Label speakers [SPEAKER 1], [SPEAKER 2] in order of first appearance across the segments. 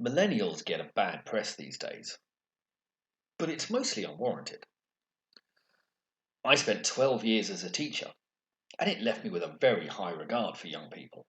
[SPEAKER 1] Millennials get a bad press these days, but it's mostly unwarranted. I spent 12 years as a teacher, and it left me with a very high regard for young people.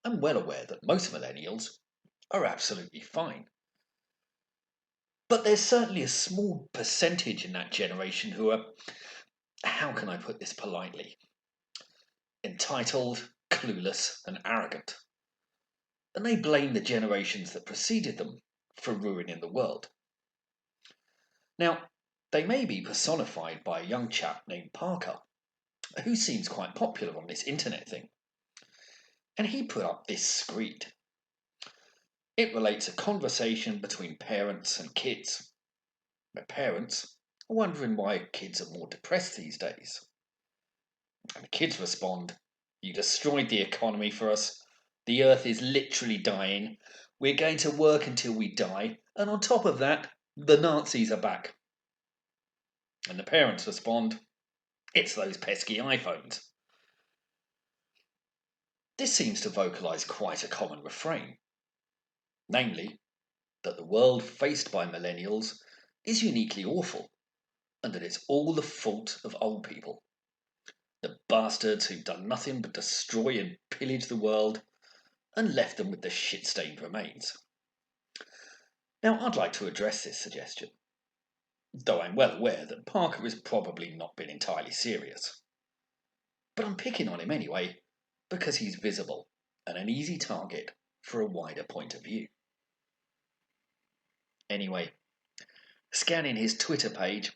[SPEAKER 1] I'm well aware that most millennials are absolutely fine. But there's certainly a small percentage in that generation who are, how can I put this politely, entitled, clueless, and arrogant. And they blame the generations that preceded them for ruining the world. Now, they may be personified by a young chap named Parker, who seems quite popular on this internet thing. And he put up this screed. It relates a conversation between parents and kids. The parents are wondering why kids are more depressed these days. And the kids respond, "You destroyed the economy for us. The earth is literally dying. We're going to work until we die. And on top of that, the Nazis are back." And the parents respond, "It's those pesky iPhones." This seems to vocalise quite a common refrain, namely, that the world faced by millennials is uniquely awful, and that it's all the fault of old people. The bastards who've done nothing but destroy and pillage the world and left them with the shit-stained remains. Now, I'd like to address this suggestion, though I'm well aware that Parker has probably not been entirely serious. But I'm picking on him anyway, because he's visible and an easy target for a wider point of view. Anyway, scanning his Twitter page,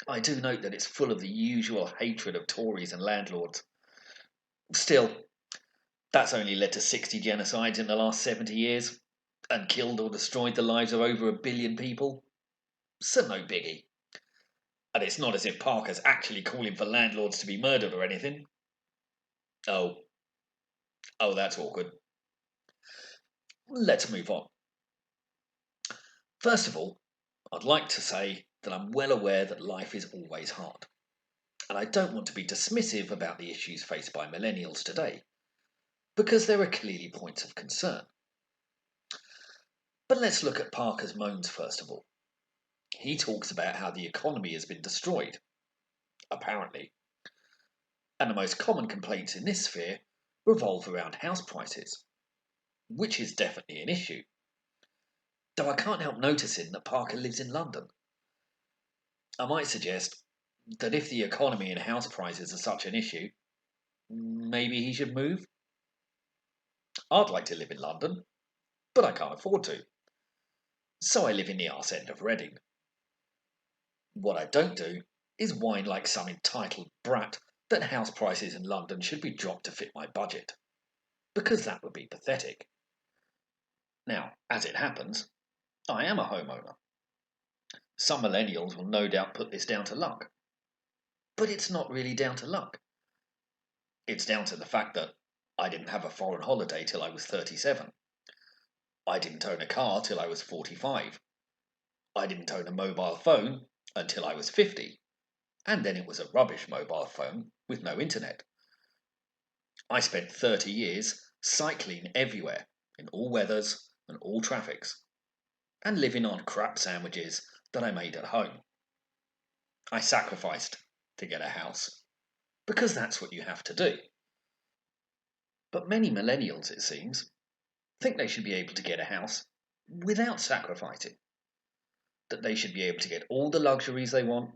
[SPEAKER 1] I do note that it's full of the usual hatred of Tories and landlords. Still, that's only led to 60 genocides in the last 70 years and killed or destroyed the lives of over 1 billion people. So no biggie. And it's not as if Parker's actually calling for landlords to be murdered or anything. Oh, that's awkward. Let's move on. First of all, I'd like to say that I'm well aware that life is always hard. And I don't want to be dismissive about the issues faced by millennials today, because there are clearly points of concern. But let's look at Parker's moans first of all. He talks about how the economy has been destroyed, apparently. And the most common complaints in this sphere revolve around house prices, which is definitely an issue. Though I can't help noticing that Parker lives in London. I might suggest that if the economy and house prices are such an issue, maybe he should move. I'd like to live in London, but I can't afford to. So I live in the arse end of Reading. What I don't do is whine like some entitled brat that house prices in London should be dropped to fit my budget, because that would be pathetic. Now, as it happens, I am a homeowner. Some millennials will no doubt put this down to luck, but it's not really down to luck. It's down to the fact that I didn't have a foreign holiday till I was 37. I didn't own a car till I was 45. I didn't own a mobile phone until I was 50. And then it was a rubbish mobile phone with no internet. I spent 30 years cycling everywhere, in all weathers and all traffics, and living on crap sandwiches that I made at home. I sacrificed to get a house, because that's what you have to do. But many millennials, it seems, think they should be able to get a house without sacrificing. That they should be able to get all the luxuries they want,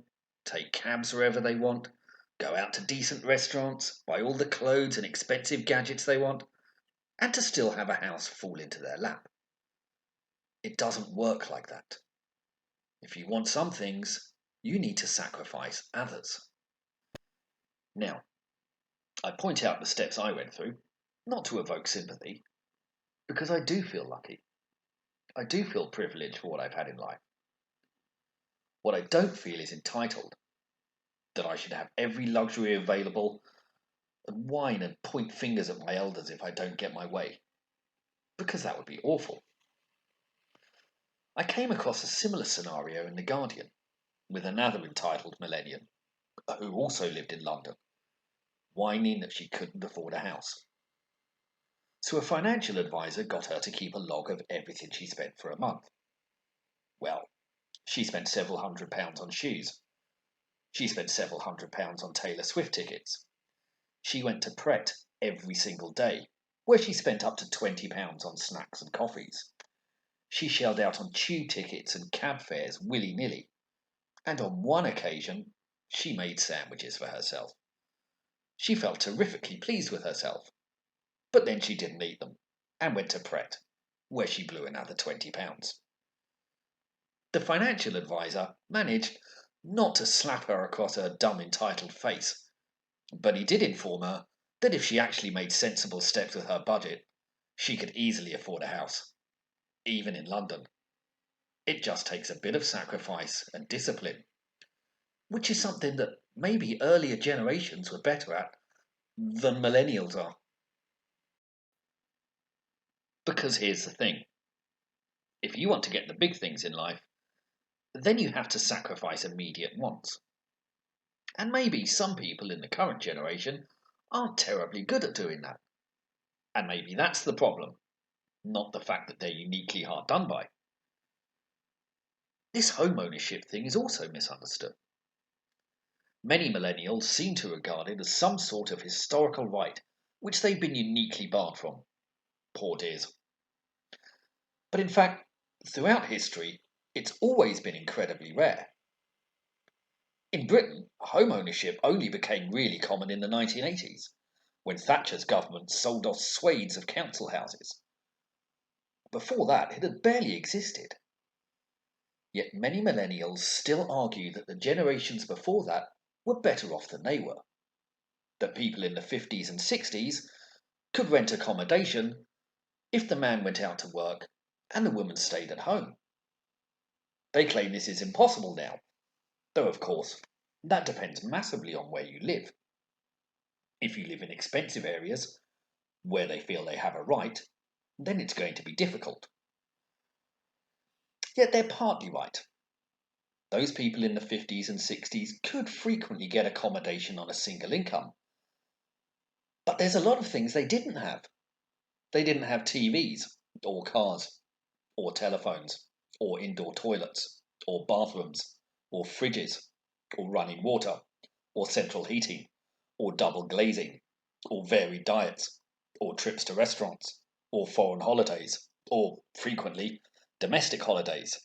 [SPEAKER 1] take cabs wherever they want, go out to decent restaurants, buy all the clothes and expensive gadgets they want, and to still have a house fall into their lap. It doesn't work like that. If you want some things, you need to sacrifice others. Now, I point out the steps I went through, not to evoke sympathy, because I do feel lucky. I do feel privileged for what I've had in life. What I don't feel is entitled, that I should have every luxury available and whine and point fingers at my elders if I don't get my way, because that would be awful. I came across a similar scenario in The Guardian with another entitled millennial who also lived in London, whining that she couldn't afford a house. So a financial advisor got her to keep a log of everything she spent for a month. Well, she spent several £100s on shoes. She spent several £100s on Taylor Swift tickets. She went to Pret every single day, where she spent up to £20 on snacks and coffees. She shelled out on tube tickets and cab fares willy-nilly. And on one occasion, she made sandwiches for herself. She felt terrifically pleased with herself. But then she didn't eat them, and went to Pret, where she blew another £20. The financial advisor managed not to slap her across her dumb entitled face, but he did inform her that if she actually made sensible steps with her budget, she could easily afford a house, even in London. It just takes a bit of sacrifice and discipline, which is something that maybe earlier generations were better at than millennials are. Because here's the thing, if you want to get the big things in life, then you have to sacrifice immediate wants. And maybe some people in the current generation aren't terribly good at doing that. And maybe that's the problem, not the fact that they're uniquely hard done by. This home ownership thing is also misunderstood. Many millennials seem to regard it as some sort of historical right, which they've been uniquely barred from. Poor dears. But in fact, throughout history, it's always been incredibly rare. In Britain, home ownership only became really common in the 1980s, when Thatcher's government sold off swathes of council houses. Before that, it had barely existed. Yet many millennials still argue that the generations before that were better off than they were. That people in the 50s and 60s could rent accommodation if the man went out to work and the woman stayed at home. They claim this is impossible now, though of course, that depends massively on where you live. If you live in expensive areas, where they feel they have a right, then it's going to be difficult. Yet they're partly right. Those people in the 50s and 60s could frequently get accommodation on a single income. But there's a lot of things they didn't have. They didn't have TVs, or cars, or telephones, or indoor toilets, or bathrooms, or fridges, or running water, or central heating, or double glazing, or varied diets, or trips to restaurants, or foreign holidays, or, frequently, domestic holidays.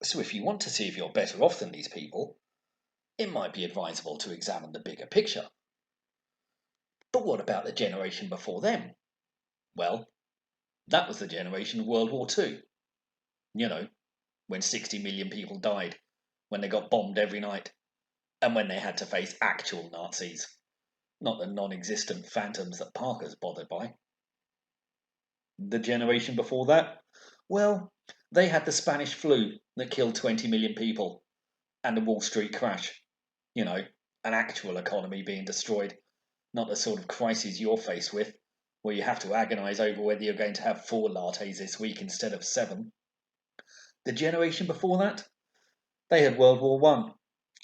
[SPEAKER 1] So if you want to see if you're better off than these people, it might be advisable to examine the bigger picture. But what about the generation before them? Well, that was the generation of World War II. You know, when 60 million people died, when they got bombed every night, and when they had to face actual Nazis, not the non-existent phantoms that Parker's bothered by. The generation before that? Well, they had the Spanish flu that killed 20 million people, and the Wall Street crash. You know, an actual economy being destroyed, not the sort of crises you're faced with, where you have to agonise over whether you're going to have 4 lattes this week instead of 7. The generation before that? They had World War One,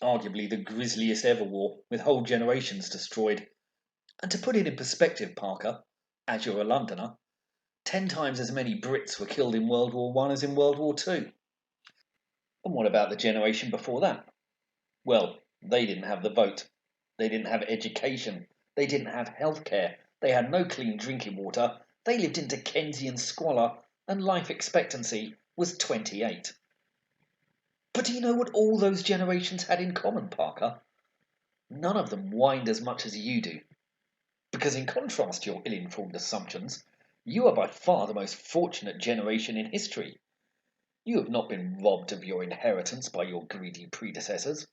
[SPEAKER 1] arguably the grisliest ever war, with whole generations destroyed. And to put it in perspective, Parker, as you're a Londoner, 10 times as many Brits were killed in World War One as in World War Two. And what about the generation before that? Well, they didn't have the vote. They didn't have education. They didn't have healthcare. They had no clean drinking water. They lived in Dickensian squalor, and life expectancy was 28. But do you know what all those generations had in common, Parker? None of them whined as much as you do. Because in contrast to your ill-informed assumptions, you are by far the most fortunate generation in history. You have not been robbed of your inheritance by your greedy predecessors.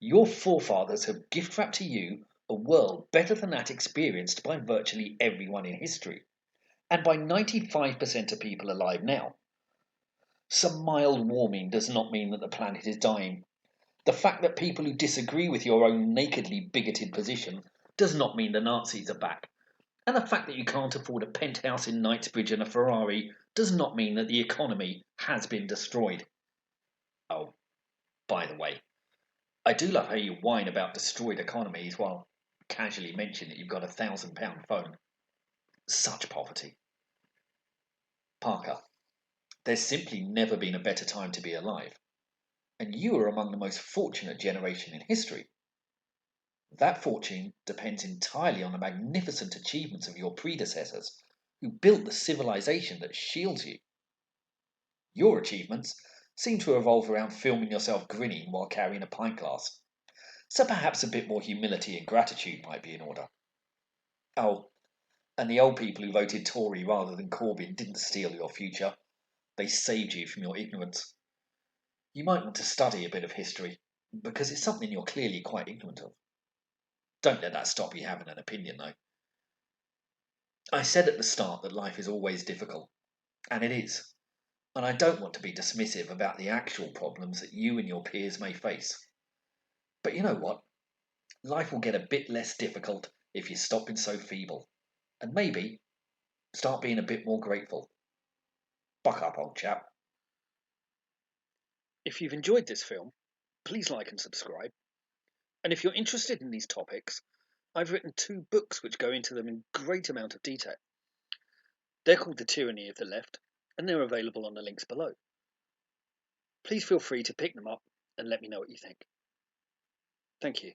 [SPEAKER 1] Your forefathers have gift-wrapped to you a world better than that experienced by virtually everyone in history, and by 95% of people alive now. Some mild warming does not mean that the planet is dying. The fact that people who disagree with your own nakedly bigoted position does not mean the Nazis are back. And the fact that you can't afford a penthouse in Knightsbridge and a Ferrari does not mean that the economy has been destroyed. Oh, by the way, I do love how you whine about destroyed economies while casually mention that you've got £1,000 phone. Such poverty. Parker, there's simply never been a better time to be alive, and you are among the most fortunate generation in history. That fortune depends entirely on the magnificent achievements of your predecessors, who built the civilization that shields you. Your achievements seem to revolve around filming yourself grinning while carrying a pint glass, so perhaps a bit more humility and gratitude might be in order. Oh, and the old people who voted Tory rather than Corbyn didn't steal your future, they saved you from your ignorance. You might want to study a bit of history, because it's something you're clearly quite ignorant of. Don't let that stop you having an opinion, though. I said at the start that life is always difficult, and it is. And I don't want to be dismissive about the actual problems that you and your peers may face. But you know what? Life will get a bit less difficult if you stop being so feeble. And maybe start being a bit more grateful. Buck up, old chap.
[SPEAKER 2] If you've enjoyed this film, please like and subscribe. And if you're interested in these topics, I've written 2 books which go into them in great amount of detail. They're called The Tyranny of the Left, and they're available on the links below. Please feel free to pick them up and let me know what you think. Thank you.